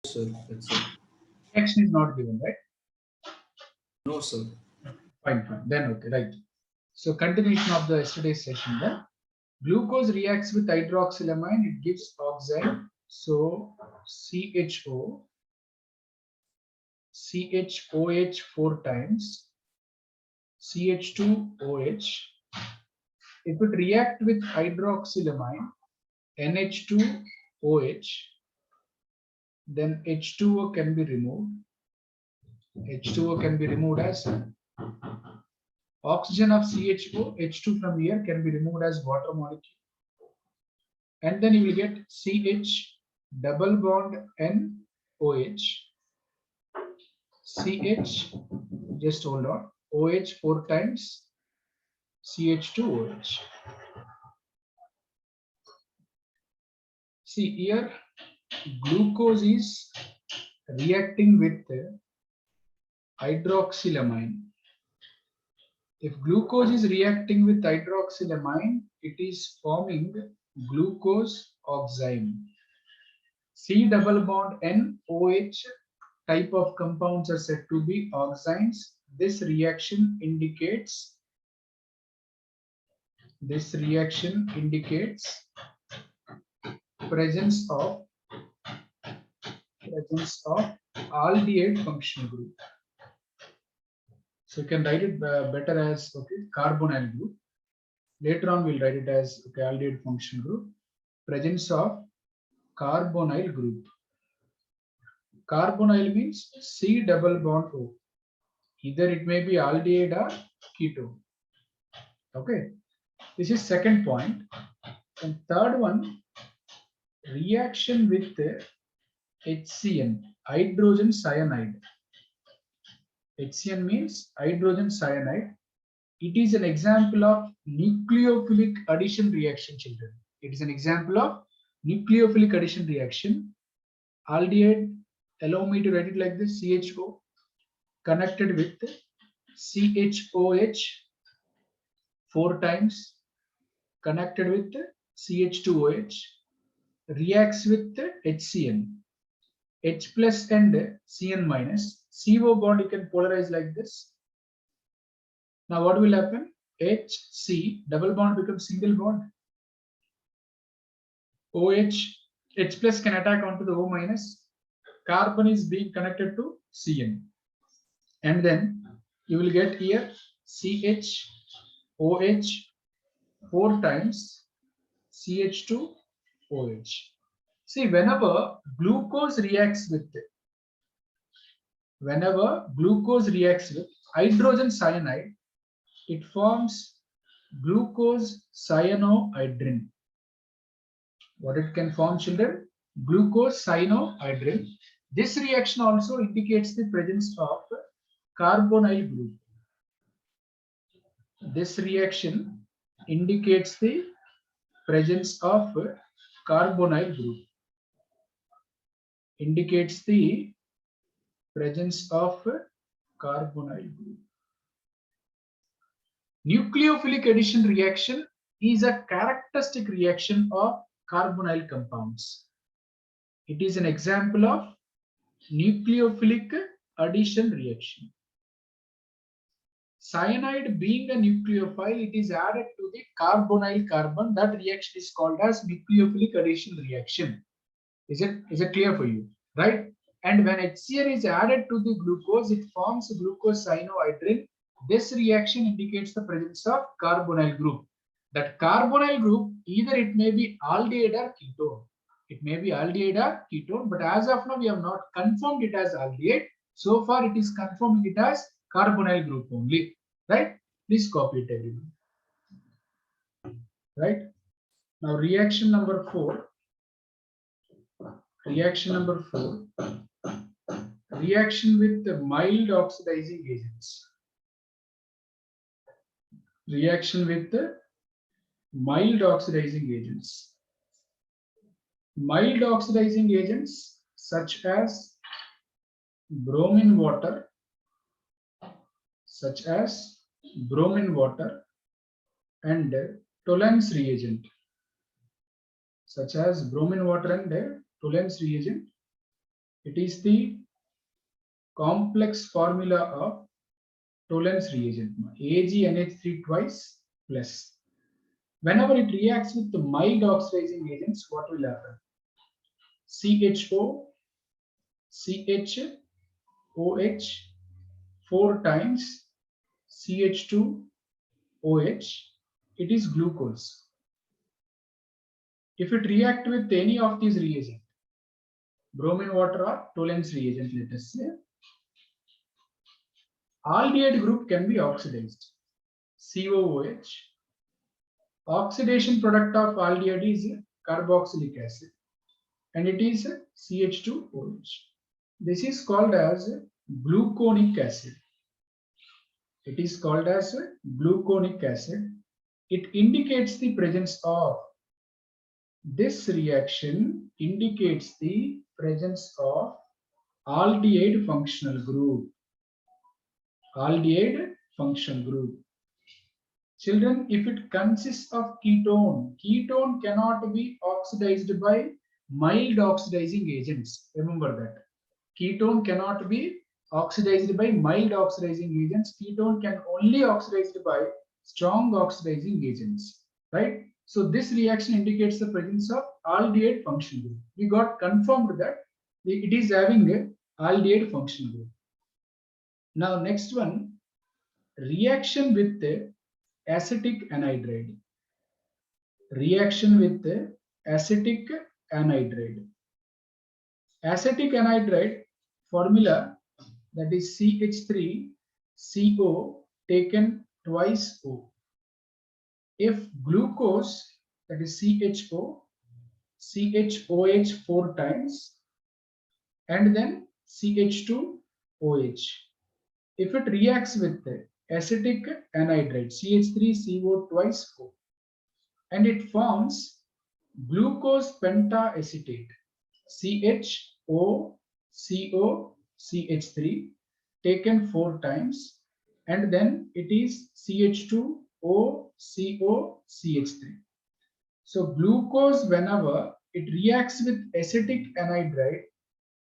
sir. That's it. Reaction is not given, right? No, sir. Fine, fine. Then okay, right. So continuation of the yesterday's session then. Glucose reacts with hydroxylamine, it gives oxide. So CHOH 4 times, CH2OH. If it react with hydroxylamine, NH2OH, then H2O can be removed. H2O can be removed as oxygen of CHO, H2 from here can be removed as water molecule. And then you will get CH double bond NOH, CH, just hold on, OH 4 times, CH2OH. See here, glucose is reacting with hydroxylamine. If glucose is reacting with hydroxylamine, it is forming glucose oxime. C double bond NOH type of compounds are said to be oximes. This reaction indicates presence of aldehyde functional group. So you can write it better as carbonyl group. Later on we'll write it as aldehyde functional group. Presence of carbonyl group. Carbonyl means C double bond O. Either it may be aldehyde or ketone. Okay. This is second point. And third one, reaction with HCN, hydrogen cyanide. HCN means hydrogen cyanide. It is an example of nucleophilic addition reaction, children. It is an example of nucleophilic addition reaction. Aldehyde, allow me to write it like this, CHO connected with CHOH 4 times, connected with CH2OH, reacts with HCN, H plus and Cn minus. CO bond you can polarize like this. Now what will happen? HC double bond becomes single bond. OH, H plus can attack onto the O minus. Carbon is being connected to Cn. And then you will get here CHOH 4 times CH2OH. See, whenever glucose reacts with hydrogen cyanide, it forms glucose cyanohydrin. What it can form, children? Glucose cyanohydrin. This reaction also indicates the presence of carbonyl group. This reaction indicates the presence of carbonyl group. Indicates the presence of carbonyl group. Nucleophilic addition reaction is a characteristic reaction of carbonyl compounds. It is an example of nucleophilic addition reaction. Cyanide being a nucleophile, it is added to the carbonyl carbon. That reaction is called as nucleophilic addition reaction. Is it clear for you? Right? And when HCl is added to the glucose, it forms glucose cyanohydrin. This reaction indicates the presence of carbonyl group. That carbonyl group, either it may be aldehyde or ketone. It may be aldehyde or ketone, but as of now, we have not confirmed it as aldehyde. So far, it is confirming it as carbonyl group only. Right? Please copy it, everyone. Right? Now, reaction number 4. Reaction number 4. Reaction with the mild oxidizing agents. Reaction with the mild oxidizing agents. Mild oxidizing agents such as bromine water, and Tollens reagent, such as bromine water and Tollens reagent. It is the complex formula of Tollens reagent. AgNH3 twice plus. Whenever it reacts with the mild oxidizing agents, what will happen? CHO, CHOH 4 times CH2OH, it is glucose. If it react with any of these reagents, bromine water or Tollens reagent, let us say, aldehyde group can be oxidized. COOH. Oxidation product of aldehyde is carboxylic acid, and it is CH2OH. This is called as gluconic acid. It is called as gluconic acid. It indicates the presence of, this reaction indicates the presence of aldehyde functional group. Aldehyde functional group. Children, if it consists of ketone, ketone cannot be oxidized by mild oxidizing agents. Remember that. Ketone cannot be oxidized by mild oxidizing agents. Ketone can only oxidized by strong oxidizing agents, right? So this reaction indicates the presence of aldehyde functional group. We got confirmed that it is having a aldehyde functional group. Now next one, reaction with acetic anhydride. Reaction with acetic anhydride. Acetic anhydride formula, that is CH3CO taken twice O. If glucose, that is CHO, CHOH 4 times, and then CH2OH. If it reacts with acetic anhydride, CH3CO twice O, and it forms glucose pentaacetate, CHOCOCH3 taken 4 times, and then it is CH2OCOCH3. So glucose, whenever it reacts with acetic anhydride,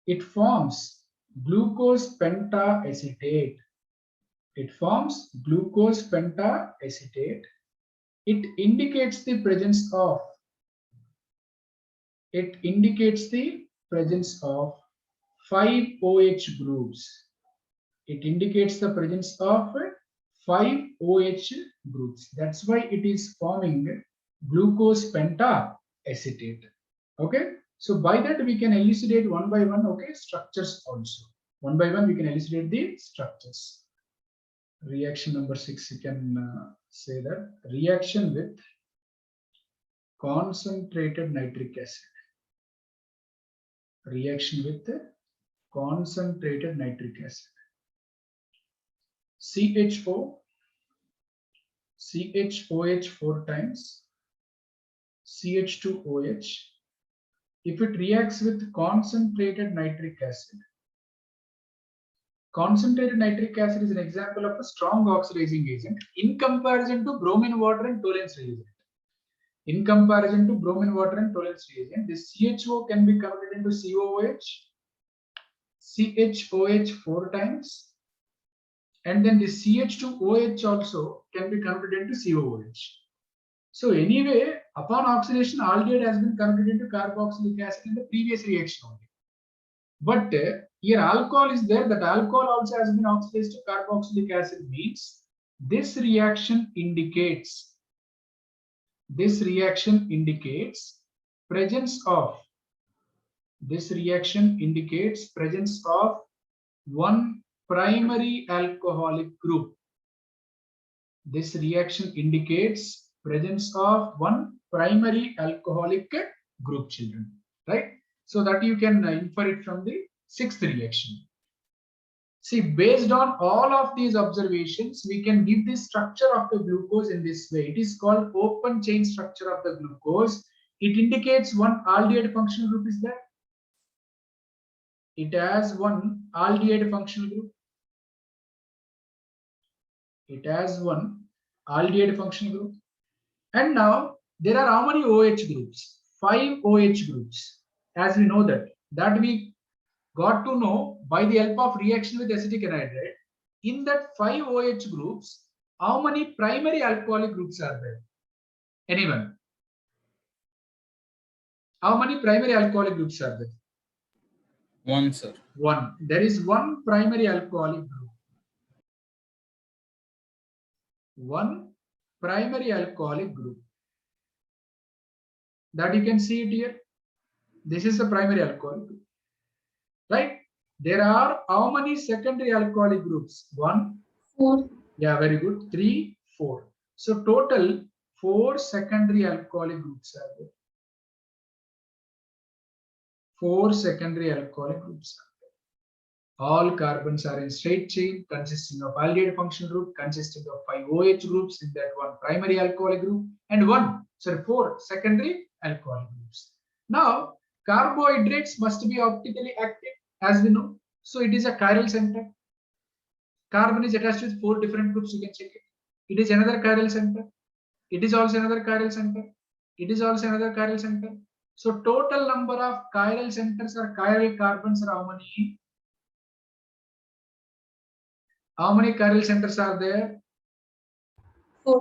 it forms glucose pentaacetate. It forms glucose pentaacetate. It indicates the presence of, 5 OH groups. It indicates the presence of 5 OH groups. That's why it is forming glucose pentaacetate. Okay. So by that we can elucidate one by one, okay, structures also. One by one we can elucidate the structures. Reaction number 6, you can say that reaction with concentrated nitric acid. Reaction with concentrated nitric acid. CHO, CHOH 4 times, CH2OH. If it reacts with concentrated nitric acid, concentrated nitric acid is an example of a strong oxidizing agent in comparison to bromine water and Tollens reagent. In comparison to bromine water and Tollens reagent, this CHO can be converted into COOH, CHOH 4 times, and then the CH2OH also can be converted into COOH. So anyway, upon oxidation, aldehyde has been converted into carboxylic acid in the previous reaction only. But here alcohol is there, that alcohol also has been oxidized to carboxylic acid, means this reaction indicates presence of, one primary alcoholic group. This reaction indicates presence of one primary alcoholic group, children, right? So that you can infer it from the 6th reaction. See, based on all of these observations, we can give the structure of the glucose in this way. It is called open chain structure of the glucose. It indicates one aldehyde functional group is there. It has one aldehyde functional group. It has one aldehyde functional group. And now there are how many OH groups? 5 OH groups. As we know that we got to know by the help of reaction with acetic anhydride, in that 5 OH groups, how many primary alcoholic groups are there? Anyone? How many primary alcoholic groups are there? 1, sir. 1. There is 1 primary alcoholic group. 1 primary alcoholic group. That you can see it here. This is the primary alcoholic group. Right? There are how many secondary alcoholic groups? 1. 4. Yeah, very good. 3, 4. So total 4 secondary alcoholic groups are there. 4 secondary alcoholic groups are there. All carbons are in straight chain consisting of aldehyde functional group consisting of 5 OH groups in that 1 primary alcoholic group and 4 secondary alcoholic groups. Now, carbohydrates must be optically active as we know. So it is a chiral center. Carbon is attached with 4 different groups. You can check it. It is another chiral center. It is also another chiral center. It is also another chiral center. So total number of chiral centers or chiral carbons are how many? How many chiral centers are there? 4.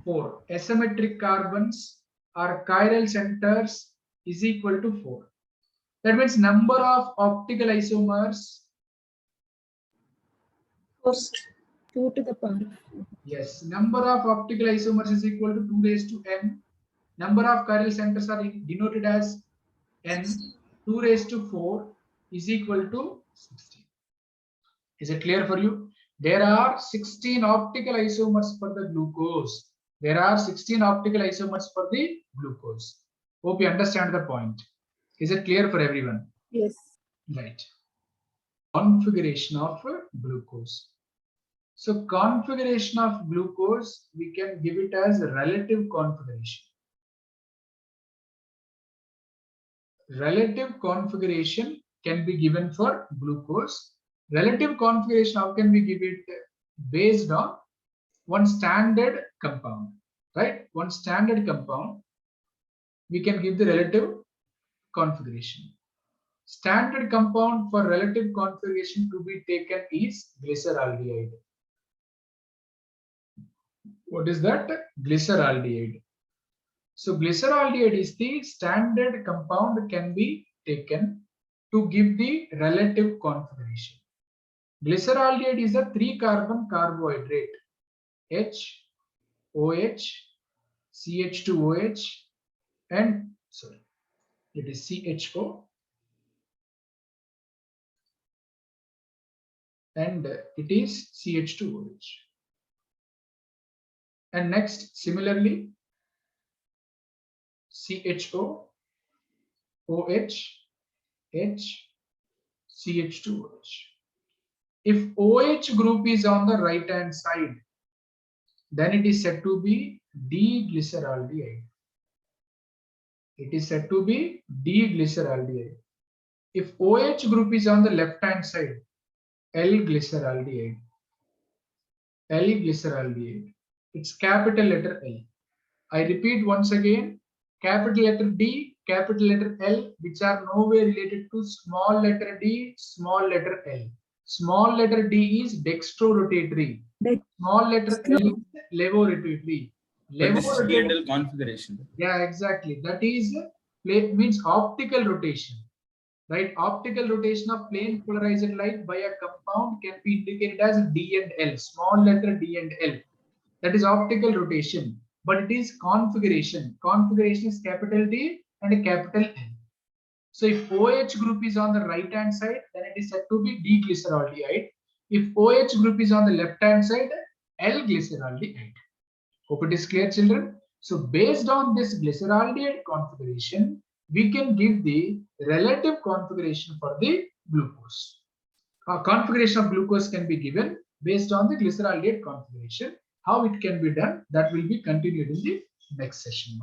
4. Asymmetric carbons or chiral centers is equal to 4. That means number of optical isomers. First, 2 to the power of 4. Yes, number of optical isomers is equal to 2 raised to n. Number of chiral centers are denoted as n. 2 raised to 4 is equal to 16. Is it clear for you? There are 16 optical isomers for the glucose. There are 16 optical isomers for the glucose. Hope you understand the point. Is it clear for everyone? Yes. Right. Configuration of glucose. So configuration of glucose, we can give it as relative configuration. Relative configuration can be given for glucose. Relative configuration, how can we give it? Based on one standard compound, right? One standard compound, we can give the relative configuration. Standard compound for relative configuration to be taken is glyceraldehyde. What is that? Glyceraldehyde. So glyceraldehyde is the standard compound can be taken to give the relative configuration. Glyceraldehyde is a 3-carbon carbohydrate. H, OH, CH2OH, and it is CHO, and it is CH2OH. And next, similarly, CHO, OH, H, CH2OH. If OH group is on the right hand side, then it is said to be D-glyceraldehyde. It is said to be D-glyceraldehyde. If OH group is on the left hand side, L-glyceraldehyde. L-glyceraldehyde. It's capital letter L. I repeat once again, capital letter D, capital letter L, which are nowhere related to small letter D, small letter L. Small letter D is dextrorotatory. Small letter L is levorotatory. But this is P&L configuration. Yeah, exactly. That is means optical rotation, right? Optical rotation of plane polarized light by a compound can be indicated as D and L, small letter D and L. That is optical rotation, but it is configuration. Configuration is capital D and a capital L. So if OH group is on the right hand side, then it is said to be D-glyceraldehyde. If OH group is on the left hand side, L-glyceraldehyde. Hope it is clear, children. So based on this glyceraldehyde configuration, we can give the relative configuration for the glucose. Configuration of glucose can be given based on the glyceraldehyde configuration. How it can be done, that will be continued in the next session.